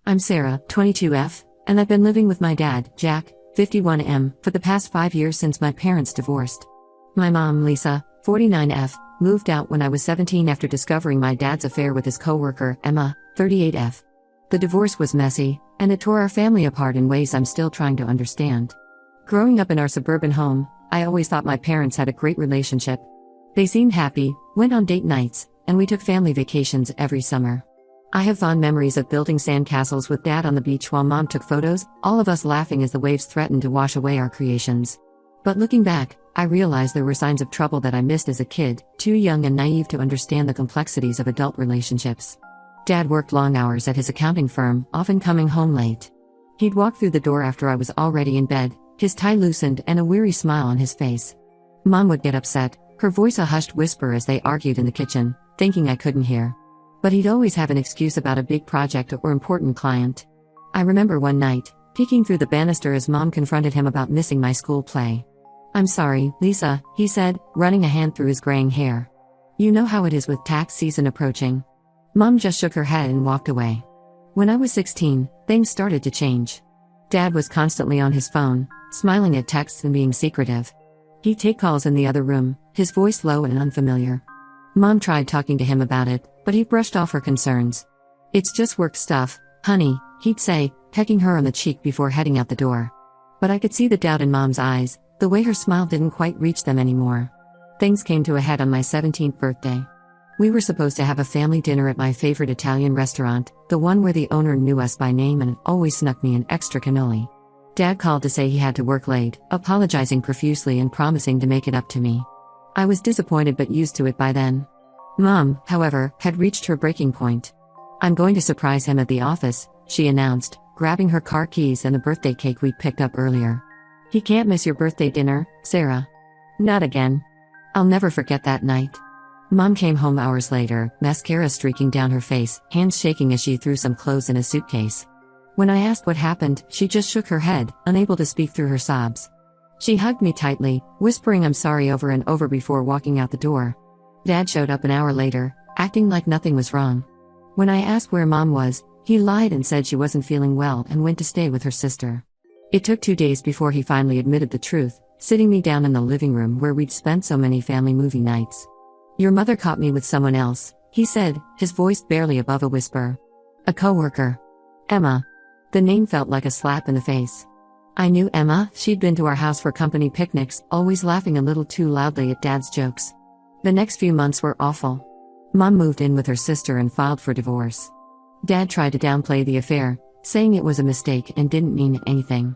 I'm Sarah, 22F, and I've been living with my dad, Jack, 51M, for the past 5 years since my parents divorced. My mom, Lisa, 49F, moved out when I was 17 after discovering my dad's affair with his coworker, Emma, 38F. The divorce was messy, and it tore our family apart in ways I'm still trying to understand. Growing up in our suburban home, I always thought my parents had a great relationship. They seemed happy, went on date nights, and we took family vacations every summer. I have fond memories of building sandcastles with Dad on the beach while Mom took photos, all of us laughing as the waves threatened to wash away our creations. But looking back, I realized there were signs of trouble that I missed as a kid, too young and naive to understand the complexities of adult relationships. Dad worked long hours at his accounting firm, often coming home late. He'd walk through the door after I was already in bed, his tie loosened and a weary smile on his face. Mom would get upset, her voice a hushed whisper as they argued in the kitchen, thinking I couldn't hear. But he'd always have an excuse about a big project or important client. I remember one night, peeking through the banister as Mom confronted him about missing my school play. "I'm sorry, Lisa," he said, running a hand through his graying hair. "You know how it is with tax season approaching." Mom just shook her head and walked away. When I was 16, things started to change. Dad was constantly on his phone, smiling at texts and being secretive. He'd take calls in the other room, his voice low and unfamiliar. Mom tried talking to him about it, but he brushed off her concerns. "It's just work stuff, honey," he'd say, pecking her on the cheek before heading out the door. But I could see the doubt in Mom's eyes, the way her smile didn't quite reach them anymore. Things came to a head on my 17th birthday. We were supposed to have a family dinner at my favorite Italian restaurant, the one where the owner knew us by name and always snuck me an extra cannoli. Dad called to say he had to work late, apologizing profusely and promising to make it up to me. I was disappointed but used to it by then. Mom, however, had reached her breaking point. "I'm going to surprise him at the office," she announced, grabbing her car keys and the birthday cake we'd picked up earlier. "He can't miss your birthday dinner, Sarah." "Not again." I'll never forget that night. Mom came home hours later, mascara streaking down her face, hands shaking as she threw some clothes in a suitcase. When I asked what happened, she just shook her head, unable to speak through her sobs. She hugged me tightly, whispering I'm sorry over and over before walking out the door. Dad showed up an hour later, acting like nothing was wrong. When I asked where Mom was, he lied and said she wasn't feeling well and went to stay with her sister. It took 2 days before he finally admitted the truth, sitting me down in the living room where we'd spent so many family movie nights. "Your mother caught me with someone else," he said, his voice barely above a whisper. "A coworker. Emma." The name felt like a slap in the face. I knew Emma, she'd been to our house for company picnics, always laughing a little too loudly at Dad's jokes. The next few months were awful. Mom moved in with her sister and filed for divorce. Dad tried to downplay the affair, saying it was a mistake and didn't mean anything.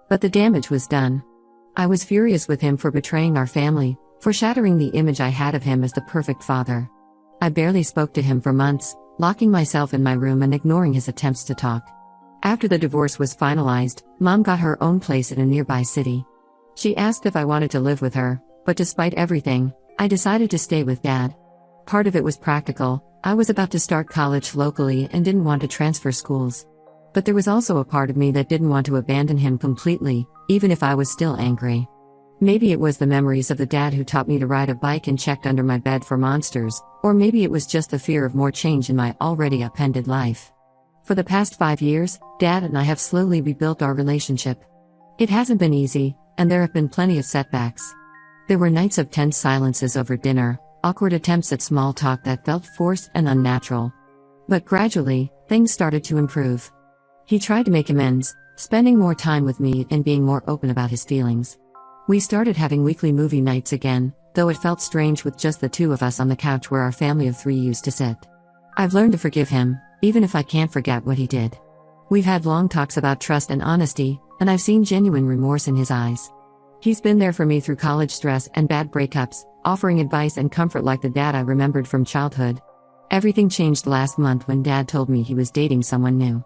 But the damage was done. I was furious with him for betraying our family, for shattering the image I had of him as the perfect father. I barely spoke to him for months, locking myself in my room and ignoring his attempts to talk. After the divorce was finalized, Mom got her own place in a nearby city. She asked if I wanted to live with her, but despite everything, I decided to stay with Dad. Part of it was practical. I was about to start college locally and didn't want to transfer schools. But there was also a part of me that didn't want to abandon him completely, even if I was still angry. Maybe it was the memories of the dad who taught me to ride a bike and checked under my bed for monsters, or maybe it was just the fear of more change in my already upended life. For the past 5 years, Dad and I have slowly rebuilt our relationship. It hasn't been easy, and there have been plenty of setbacks. There were nights of tense silences over dinner, awkward attempts at small talk that felt forced and unnatural. But gradually, things started to improve. He tried to make amends, spending more time with me and being more open about his feelings. We started having weekly movie nights again, though it felt strange with just the two of us on the couch where our family of 3 used to sit. I've learned to forgive him, even if I can't forget what he did. We've had long talks about trust and honesty, and I've seen genuine remorse in his eyes. He's been there for me through college stress and bad breakups, offering advice and comfort like the dad I remembered from childhood. Everything changed last month when Dad told me he was dating someone new.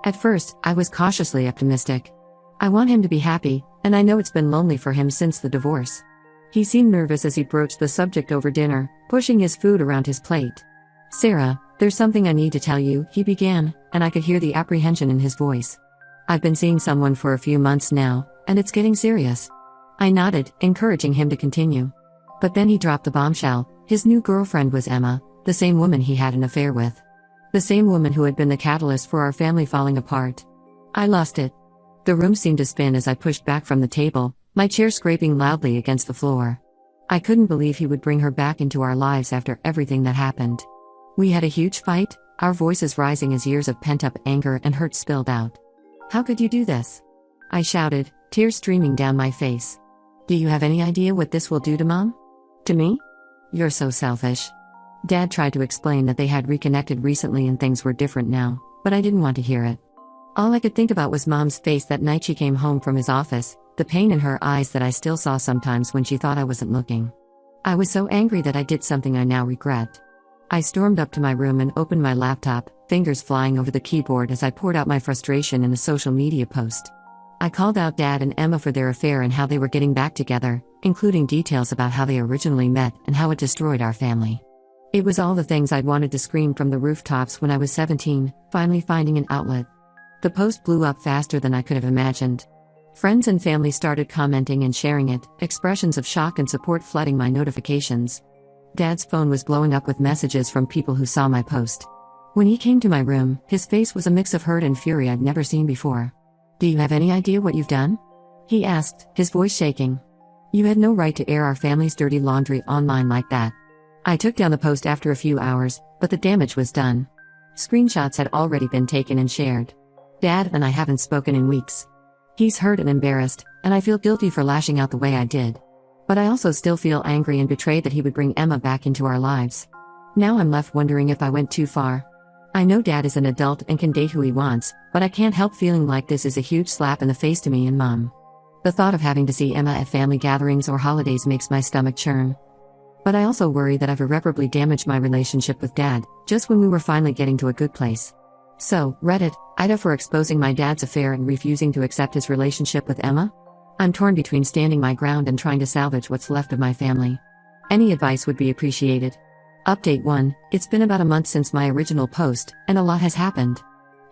At first, I was cautiously optimistic. I want him to be happy, and I know it's been lonely for him since the divorce. He seemed nervous as he broached the subject over dinner, pushing his food around his plate. "Sarah, there's something I need to tell you," he began, and I could hear the apprehension in his voice. "I've been seeing someone for a few months now, and it's getting serious." I nodded, encouraging him to continue. But then he dropped the bombshell. His new girlfriend was Emma, the same woman he had an affair with. The same woman who had been the catalyst for our family falling apart. I lost it. The room seemed to spin as I pushed back from the table, my chair scraping loudly against the floor. I couldn't believe he would bring her back into our lives after everything that happened. We had a huge fight, our voices rising as years of pent-up anger and hurt spilled out. "How could you do this?" I shouted, tears streaming down my face. "Do you have any idea what this will do to Mom? To me? You're so selfish." Dad tried to explain that they had reconnected recently and things were different now, but I didn't want to hear it. All I could think about was Mom's face that night she came home from his office, the pain in her eyes that I still saw sometimes when she thought I wasn't looking. I was so angry that I did something I now regret. I stormed up to my room and opened my laptop, fingers flying over the keyboard as I poured out my frustration in a social media post. I called out Dad and Emma for their affair and how they were getting back together, including details about how they originally met and how it destroyed our family. It was all the things I'd wanted to scream from the rooftops when I was 17, finally finding an outlet. The post blew up faster than I could have imagined. Friends and family started commenting and sharing it, expressions of shock and support flooding my notifications. Dad's phone was blowing up with messages from people who saw my post. When he came to my room, his face was a mix of hurt and fury I'd never seen before. "Do you have any idea what you've done?" he asked, his voice shaking. "You had no right to air our family's dirty laundry online like that." I took down the post after a few hours, but the damage was done. Screenshots had already been taken and shared. Dad and I haven't spoken in weeks. He's hurt and embarrassed, and I feel guilty for lashing out the way I did. But I also still feel angry and betrayed that he would bring Emma back into our lives. Now I'm left wondering if I went too far. I know Dad is an adult and can date who he wants, but I can't help feeling like this is a huge slap in the face to me and Mom. The thought of having to see Emma at family gatherings or holidays makes my stomach churn. But I also worry that I've irreparably damaged my relationship with Dad, just when we were finally getting to a good place. So, Reddit, Ida for exposing my dad's affair and refusing to accept his relationship with Emma? I'm torn between standing my ground and trying to salvage what's left of my family. Any advice would be appreciated. Update 1, it's been about a month since my original post, and a lot has happened.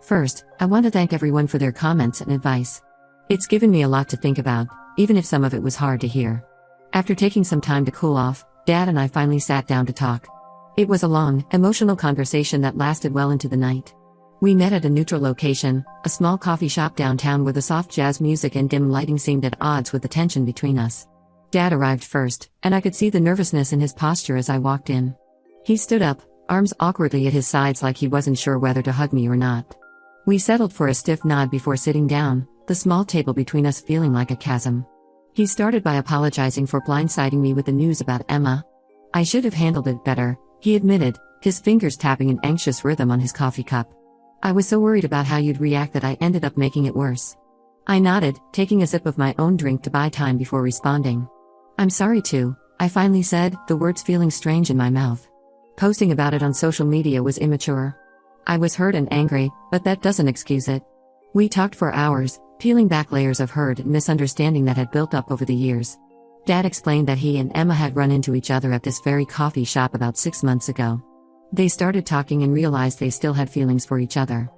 First, I want to thank everyone for their comments and advice. It's given me a lot to think about, even if some of it was hard to hear. After taking some time to cool off, Dad and I finally sat down to talk. It was a long, emotional conversation that lasted well into the night. We met at a neutral location, a small coffee shop downtown where the soft jazz music and dim lighting seemed at odds with the tension between us. Dad arrived first, and I could see the nervousness in his posture as I walked in. He stood up, arms awkwardly at his sides like he wasn't sure whether to hug me or not. We settled for a stiff nod before sitting down, the small table between us feeling like a chasm. He started by apologizing for blindsiding me with the news about Emma. "I should have handled it better," he admitted, his fingers tapping an anxious rhythm on his coffee cup. "I was so worried about how you'd react that I ended up making it worse." I nodded, taking a sip of my own drink to buy time before responding. "I'm sorry too," I finally said, the words feeling strange in my mouth. Posting about it on social media was immature. I was hurt and angry, but that doesn't excuse it. We talked for hours, peeling back layers of hurt and misunderstanding that had built up over the years. Dad explained that he and Emma had run into each other at this very coffee shop about 6 months ago. They started talking and realized they still had feelings for each other.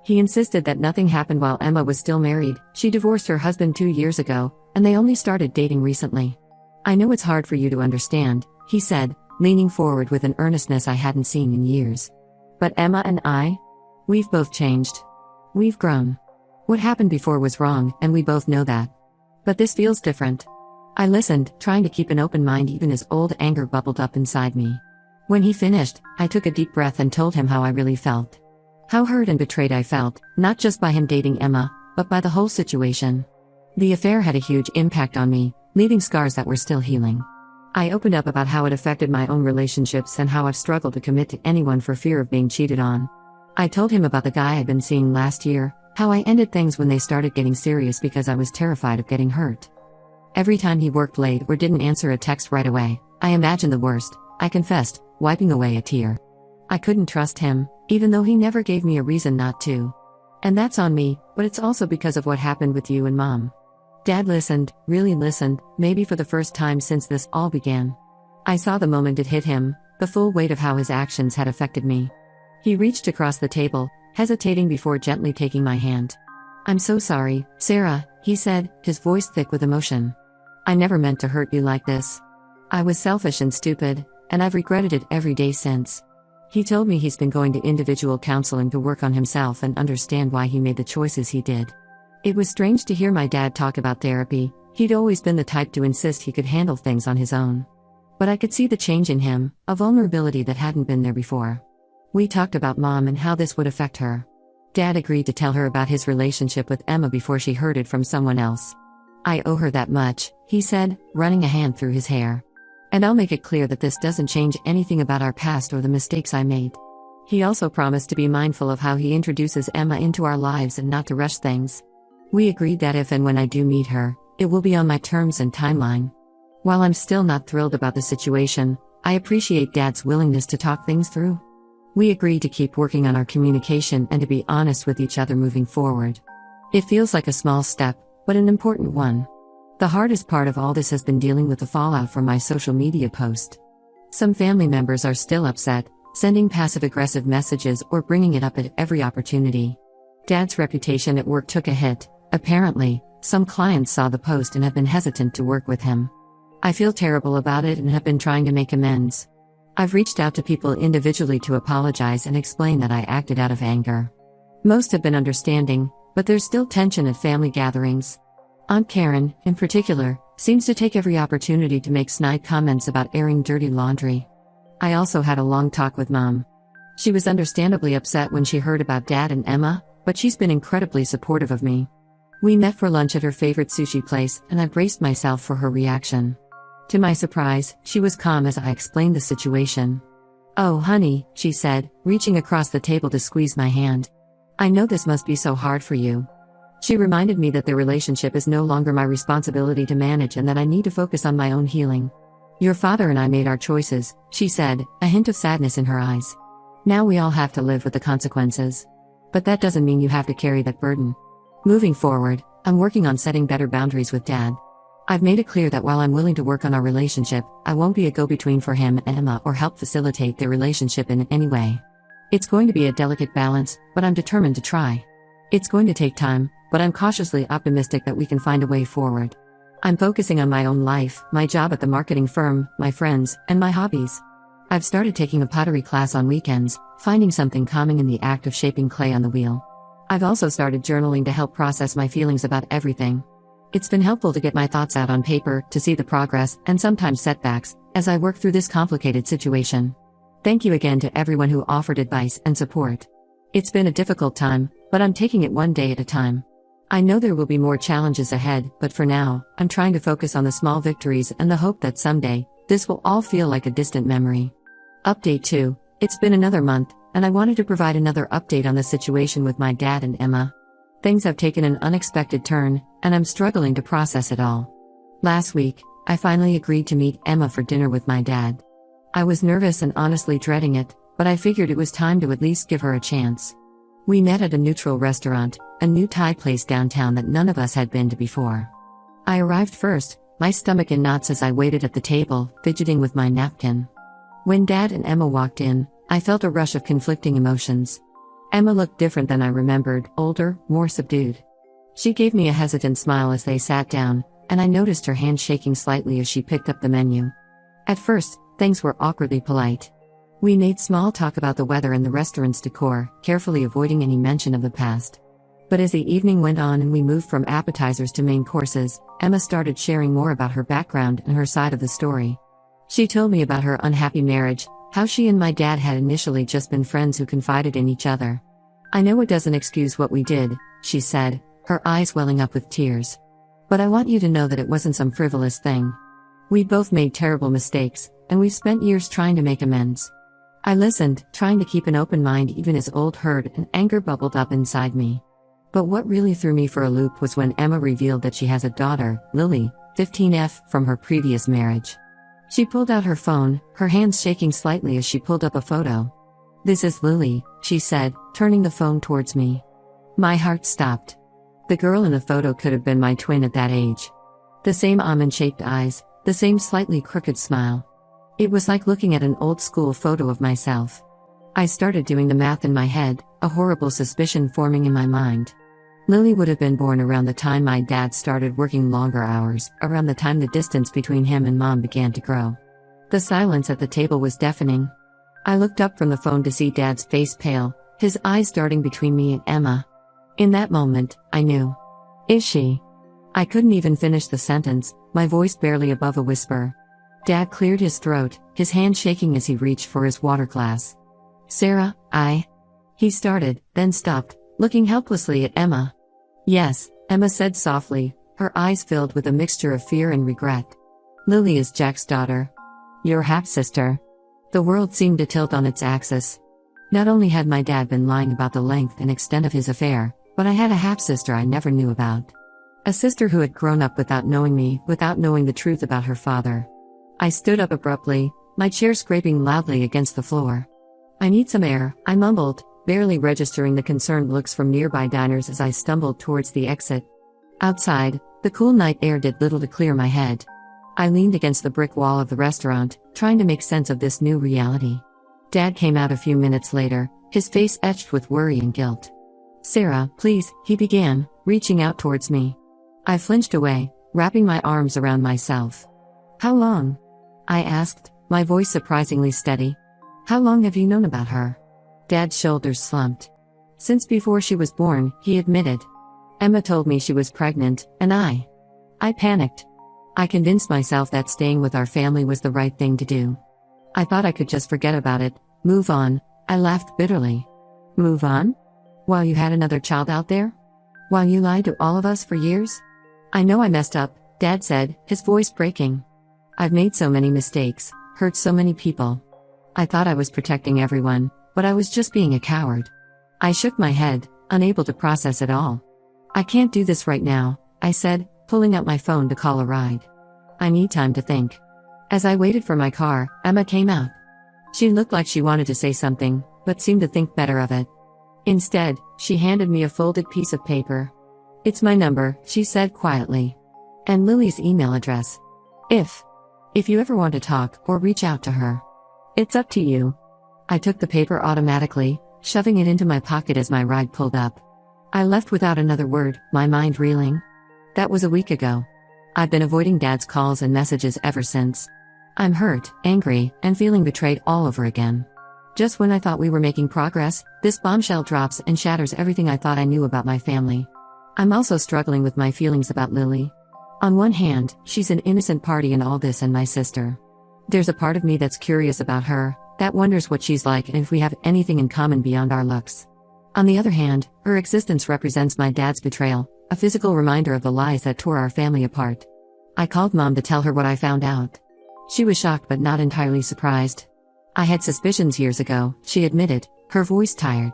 He insisted that nothing happened while Emma was still married. She divorced her husband 2 years ago, and they only started dating recently. "I know it's hard for you to understand," he said, leaning forward with an earnestness I hadn't seen in years. "But Emma and we've both changed. We've grown. What happened before was wrong, and we both know that. But this feels different." I listened, trying to keep an open mind even as old anger bubbled up inside me. When he finished, I took a deep breath and told him how I really felt. How hurt and betrayed I felt, not just by him dating Emma, but by the whole situation. The affair had a huge impact on me, leaving scars that were still healing. I opened up about how it affected my own relationships and how I've struggled to commit to anyone for fear of being cheated on. I told him about the guy I'd been seeing last year, how I ended things when they started getting serious because I was terrified of getting hurt. Every time he worked late or didn't answer a text right away, I imagined the worst, I confessed, wiping away a tear. I couldn't trust him, even though he never gave me a reason not to. "And that's on me, but it's also because of what happened with you and Mom." Dad listened, really listened, maybe for the first time since this all began. I saw the moment it hit him, the full weight of how his actions had affected me. He reached across the table, hesitating before gently taking my hand. "I'm so sorry, Sarah," he said, his voice thick with emotion. "I never meant to hurt you like this. I was selfish and stupid, and I've regretted it every day since." He told me he's been going to individual counseling to work on himself and understand why he made the choices he did. It was strange to hear my dad talk about therapy. He'd always been the type to insist he could handle things on his own. But I could see the change in him, a vulnerability that hadn't been there before. We talked about Mom and how this would affect her. Dad agreed to tell her about his relationship with Emma before she heard it from someone else. "I owe her that much," he said, running a hand through his hair. "And I'll make it clear that this doesn't change anything about our past or the mistakes I made." He also promised to be mindful of how he introduces Emma into our lives and not to rush things. We agreed that if and when I do meet her, it will be on my terms and timeline. While I'm still not thrilled about the situation, I appreciate Dad's willingness to talk things through. We agreed to keep working on our communication and to be honest with each other moving forward. It feels like a small step, but an important one. The hardest part of all this has been dealing with the fallout from my social media post. Some family members are still upset, sending passive-aggressive messages or bringing it up at every opportunity. Dad's reputation at work took a hit. Apparently, some clients saw the post and have been hesitant to work with him. I feel terrible about it and have been trying to make amends. I've reached out to people individually to apologize and explain that I acted out of anger. Most have been understanding, but there's still tension at family gatherings. Aunt Karen, in particular, seems to take every opportunity to make snide comments about airing dirty laundry. I also had a long talk with Mom. She was understandably upset when she heard about Dad and Emma, but she's been incredibly supportive of me. We met for lunch at her favorite sushi place, and I braced myself for her reaction. To my surprise, she was calm as I explained the situation. "Oh, honey," she said, reaching across the table to squeeze my hand. "I know this must be so hard for you." She reminded me that the relationship is no longer my responsibility to manage and that I need to focus on my own healing. "Your father and I made our choices," she said, a hint of sadness in her eyes. "Now we all have to live with the consequences. But that doesn't mean you have to carry that burden." Moving forward, I'm working on setting better boundaries with Dad. I've made it clear that while I'm willing to work on our relationship, I won't be a go-between for him and Emma or help facilitate their relationship in any way. It's going to be a delicate balance, but I'm determined to try. It's going to take time, but I'm cautiously optimistic that we can find a way forward. I'm focusing on my own life, my job at the marketing firm, my friends, and my hobbies. I've started taking a pottery class on weekends, finding something calming in the act of shaping clay on the wheel. I've also started journaling to help process my feelings about everything. It's been helpful to get my thoughts out on paper, to see the progress, and sometimes setbacks, as I work through this complicated situation. Thank you again to everyone who offered advice and support. It's been a difficult time, but I'm taking it one day at a time. I know there will be more challenges ahead, but for now, I'm trying to focus on the small victories and the hope that someday, this will all feel like a distant memory. Update 2. It's been another month, and I wanted to provide another update on the situation with my dad and Emma. Things have taken an unexpected turn, and I'm struggling to process it all. Last week, I finally agreed to meet Emma for dinner with my dad. I was nervous and honestly dreading it, but I figured it was time to at least give her a chance. We met at a neutral restaurant, a new Thai place downtown that none of us had been to before. I arrived first, my stomach in knots as I waited at the table, fidgeting with my napkin. When Dad and Emma walked in, I felt a rush of conflicting emotions. Emma looked different than I remembered, older, more subdued. She gave me a hesitant smile as they sat down, and I noticed her hand shaking slightly as she picked up the menu. At first, things were awkwardly polite. We made small talk about the weather and the restaurant's decor, carefully avoiding any mention of the past. But as the evening went on and we moved from appetizers to main courses, Emma started sharing more about her background and her side of the story. She told me about her unhappy marriage, how she and my dad had initially just been friends who confided in each other. "I know it doesn't excuse what we did," she said, her eyes welling up with tears. "But I want you to know that it wasn't some frivolous thing. We both made terrible mistakes, and we've spent years trying to make amends." I listened, trying to keep an open mind even as old hurt and anger bubbled up inside me. But what really threw me for a loop was when Emma revealed that she has a daughter, Lily, 15F, from her previous marriage. She pulled out her phone, her hands shaking slightly as she pulled up a photo. "This is Lily," she said, turning the phone towards me. My heart stopped. The girl in the photo could have been my twin at that age. The same almond-shaped eyes, the same slightly crooked smile. It was like looking at an old-school photo of myself. I started doing the math in my head, a horrible suspicion forming in my mind. Lily would have been born around the time my dad started working longer hours, around the time the distance between him and Mom began to grow. The silence at the table was deafening. I looked up from the phone to see Dad's face pale, his eyes darting between me and Emma. In that moment, I knew. Is she? I couldn't even finish the sentence, my voice barely above a whisper. Dad cleared his throat, his hand shaking as he reached for his water glass. Sarah, He started, then stopped, looking helplessly at Emma. Yes, Emma said softly, her eyes filled with a mixture of fear and regret. Lily is Jack's daughter. Your half-sister. The world seemed to tilt on its axis. Not only had my dad been lying about the length and extent of his affair, but I had a half-sister I never knew about. A sister who had grown up without knowing me, without knowing the truth about her father. I stood up abruptly, my chair scraping loudly against the floor. I need some air, I mumbled, barely registering the concerned looks from nearby diners as I stumbled towards the exit. Outside, the cool night air did little to clear my head. I leaned against the brick wall of the restaurant, trying to make sense of this new reality. Dad came out a few minutes later, his face etched with worry and guilt. Sarah, please, he began, reaching out towards me. I flinched away, wrapping my arms around myself. How long? I asked, my voice surprisingly steady. How long have you known about her? Dad's shoulders slumped. Since before she was born, he admitted. Emma told me she was pregnant, and I panicked. I convinced myself that staying with our family was the right thing to do. I thought I could just forget about it, move on. I laughed bitterly. Move on? While you had another child out there? While you lied to all of us for years? I know I messed up, Dad said, his voice breaking. I've made so many mistakes, hurt so many people. I thought I was protecting everyone, but I was just being a coward. I shook my head, unable to process it all. I can't do this right now, I said, pulling out my phone to call a ride. I need time to think. As I waited for my car, Emma came out. She looked like she wanted to say something, but seemed to think better of it. Instead, she handed me a folded piece of paper. It's my number, she said quietly. And Lily's email address. If you ever want to talk or reach out to her. It's up to you. I took the paper automatically, shoving it into my pocket as my ride pulled up. I left without another word, my mind reeling. That was a week ago. I've been avoiding Dad's calls and messages ever since. I'm hurt, angry, and feeling betrayed all over again. Just when I thought we were making progress, this bombshell drops and shatters everything I thought I knew about my family. I'm also struggling with my feelings about Lily. On one hand, she's an innocent party in all this and my sister. There's a part of me that's curious about her, that wonders what she's like and if we have anything in common beyond our looks. On the other hand, her existence represents my dad's betrayal, a physical reminder of the lies that tore our family apart. I called Mom to tell her what I found out. She was shocked but not entirely surprised. I had suspicions years ago, she admitted, her voice tired.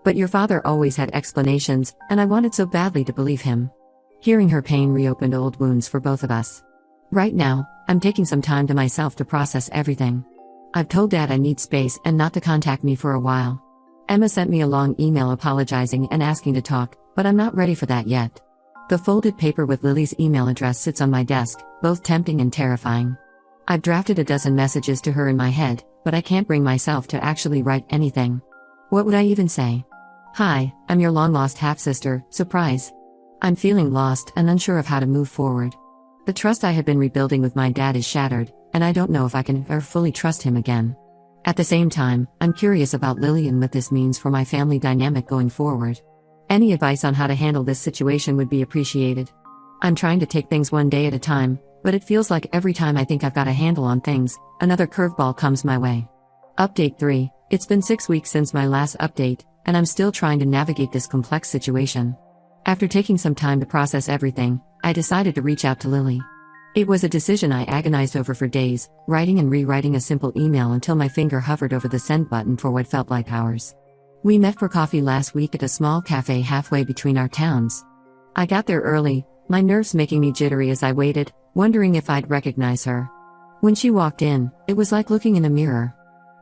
But your father always had explanations, and I wanted so badly to believe him. Hearing her pain reopened old wounds for both of us. Right now, I'm taking some time to myself to process everything. I've told Dad I need space and not to contact me for a while. Emma sent me a long email apologizing and asking to talk, but I'm not ready for that yet. The folded paper with Lily's email address sits on my desk, both tempting and terrifying. I've drafted a dozen messages to her in my head, but I can't bring myself to actually write anything. What would I even say? Hi, I'm your long-lost half-sister, surprise. I'm feeling lost and unsure of how to move forward. The trust I had been rebuilding with my dad is shattered, and I don't know if I can ever fully trust him again. At the same time, I'm curious about Lily and what this means for my family dynamic going forward. Any advice on how to handle this situation would be appreciated. I'm trying to take things one day at a time, but it feels like every time I think I've got a handle on things, another curveball comes my way. Update 3. It's been 6 weeks since my last update, and I'm still trying to navigate this complex situation. After taking some time to process everything, I decided to reach out to Lily. It was a decision I agonized over for days, writing and rewriting a simple email until my finger hovered over the send button for what felt like hours. We met for coffee last week at a small cafe halfway between our towns. I got there early, my nerves making me jittery as I waited, wondering if I'd recognize her. When she walked in, it was like looking in a mirror.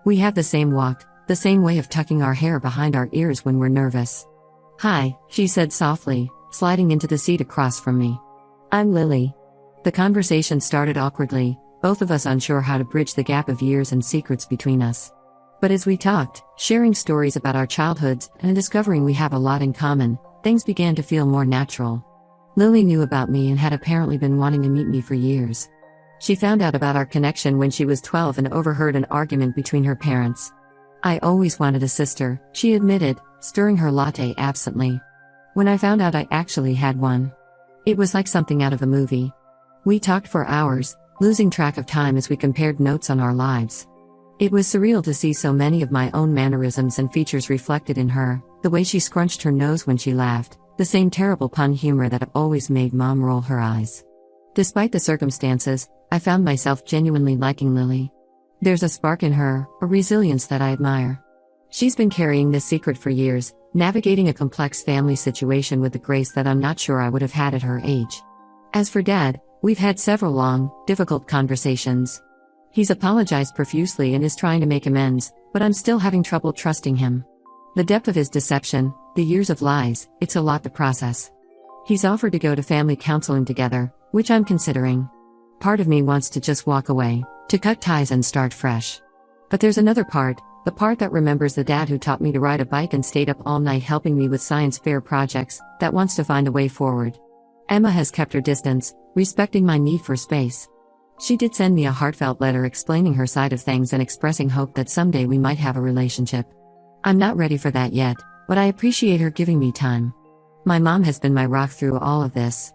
We have the same walk, the same way of tucking our hair behind our ears when we're nervous. Hi, she said softly, sliding into the seat across from me. I'm Lily. The conversation started awkwardly, both of us unsure how to bridge the gap of years and secrets between us. But as we talked, sharing stories about our childhoods and discovering we have a lot in common, things began to feel more natural. Lily knew about me and had apparently been wanting to meet me for years. She found out about our connection when she was 12 and overheard an argument between her parents. I always wanted a sister, she admitted, stirring her latte absently. When I found out I actually had one, it was like something out of a movie. We talked for hours, losing track of time as we compared notes on our lives. It was surreal to see so many of my own mannerisms and features reflected in her, the way she scrunched her nose when she laughed, the same terrible pun humor that always made Mom roll her eyes. Despite the circumstances, I found myself genuinely liking Lily. There's a spark in her, a resilience that I admire. She's been carrying this secret for years, navigating a complex family situation with a grace that I'm not sure I would have had at her age. As for Dad, we've had several long, difficult conversations. He's apologized profusely and is trying to make amends, but I'm still having trouble trusting him. The depth of his deception, the years of lies, it's a lot to process. He's offered to go to family counseling together, which I'm considering. Part of me wants to just walk away, to cut ties and start fresh. But there's another part, the part that remembers the dad who taught me to ride a bike and stayed up all night helping me with science fair projects, that wants to find a way forward. Emma has kept her distance, respecting my need for space. She did send me a heartfelt letter explaining her side of things and expressing hope that someday we might have a relationship. I'm not ready for that yet, but I appreciate her giving me time. My mom has been my rock through all of this.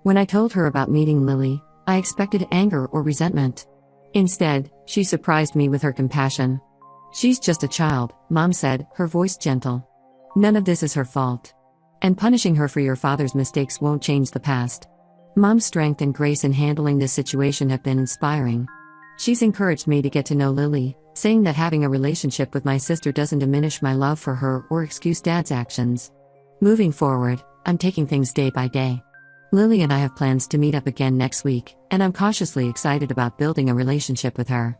When I told her about meeting Lily, I expected anger or resentment. Instead, she surprised me with her compassion. She's just a child, Mom said, her voice gentle. None of this is her fault. And punishing her for your father's mistakes won't change the past. Mom's strength and grace in handling this situation have been inspiring. She's encouraged me to get to know Lily, saying that having a relationship with my sister doesn't diminish my love for her or excuse Dad's actions. Moving forward, I'm taking things day by day. Lily and I have plans to meet up again next week, and I'm cautiously excited about building a relationship with her.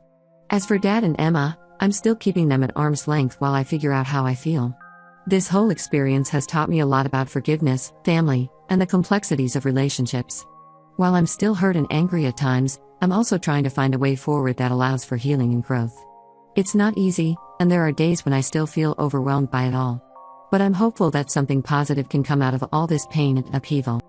As for Dad and Emma, I'm still keeping them at arm's length while I figure out how I feel. This whole experience has taught me a lot about forgiveness, family, and the complexities of relationships. While I'm still hurt and angry at times, I'm also trying to find a way forward that allows for healing and growth. It's not easy, and there are days when I still feel overwhelmed by it all. But I'm hopeful that something positive can come out of all this pain and upheaval.